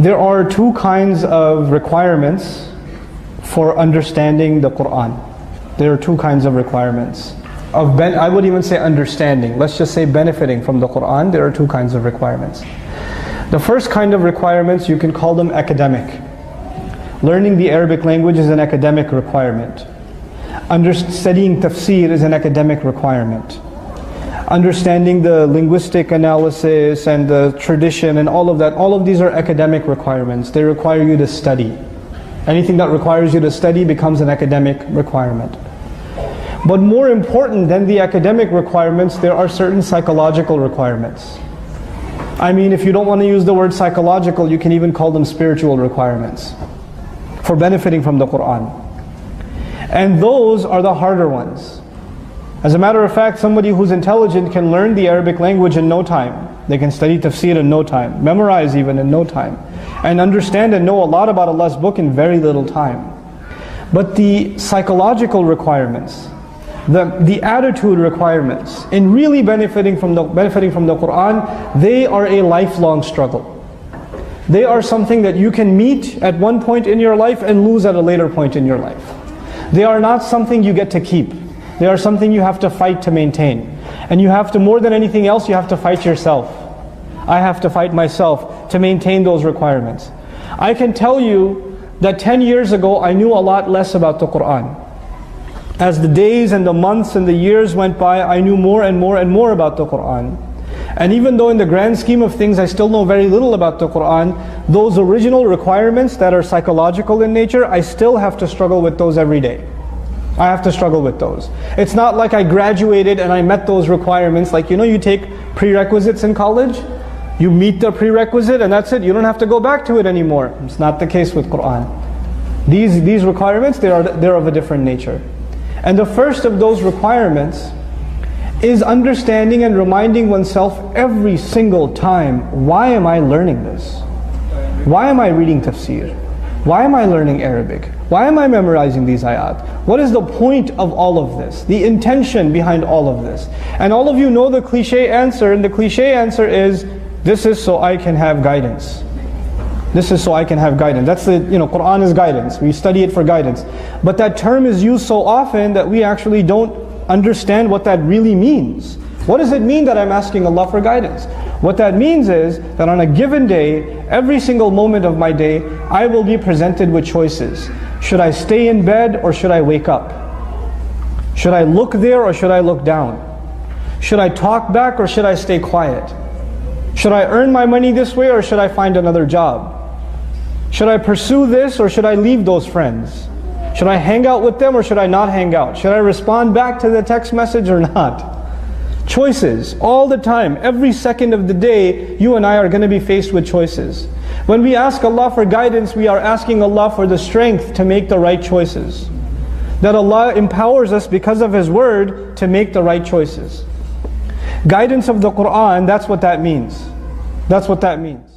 There are two kinds of requirements for understanding the Quran. There are two kinds of requirements. I would even say understanding. Let's just say benefiting from the Quran. There are two kinds of requirements. The first kind of requirements, you can call them academic. Learning the Arabic language is an academic requirement. Studying tafsir is an academic requirement. Understanding the linguistic analysis and the tradition and all of that, all of these are academic requirements. They require you to study. Anything that requires you to study becomes an academic requirement. But more important than the academic requirements, there are certain psychological requirements. I mean, if you don't want to use the word psychological, you can even call them spiritual requirements for benefiting from the Quran. And those are the harder ones. As a matter of fact, somebody who's intelligent can learn the Arabic language in no time. They can study tafsir in no time, memorize even in no time, and understand and know a lot about Allah's book in very little time. But the psychological requirements, the attitude requirements, in really benefiting from the Quran, they are a lifelong struggle. They are something that you can meet at one point in your life and lose at a later point in your life. They are not something you get to keep. They are something you have to fight to maintain. And you have to, more than anything else, you have to fight yourself. I have to fight myself to maintain those requirements. I can tell you that 10 years ago I knew a lot less about the Quran. As the days and the months and the years went by, I knew more and more and more about the Quran. And even though in the grand scheme of things I still know very little about the Quran, those original requirements that are psychological in nature, I still have to struggle with those every day. I have to struggle with those. It's not like I graduated and I met those requirements. Like, you know, you take prerequisites in college, you meet the prerequisite and that's it. You don't have to go back to it anymore. It's not the case with Quran. These requirements, they're of a different nature. And the first of those requirements is understanding and reminding oneself every single time, why am I learning this? Why am I reading tafsir? Why am I learning Arabic? Why am I memorizing these ayat? What is the point of all of this? The intention behind all of this? And all of you know the cliche answer, and the cliche answer is, this is so I can have guidance. This is so I can have guidance. That's the, Quran is guidance. We study it for guidance. But that term is used so often that we actually don't understand what that really means. What does it mean that I'm asking Allah for guidance? What that means is that on a given day, every single moment of my day, I will be presented with choices. Should I stay in bed or should I wake up? Should I look there or should I look down? Should I talk back or should I stay quiet? Should I earn my money this way or should I find another job? Should I pursue this or should I leave those friends? Should I hang out with them or should I not hang out? Should I respond back to the text message or not? Choices, all the time, every second of the day, you and I are going to be faced with choices. When we ask Allah for guidance, we are asking Allah for the strength to make the right choices. That Allah empowers us because of His word to make the right choices. Guidance of the Quran, that's what that means. That's what that means.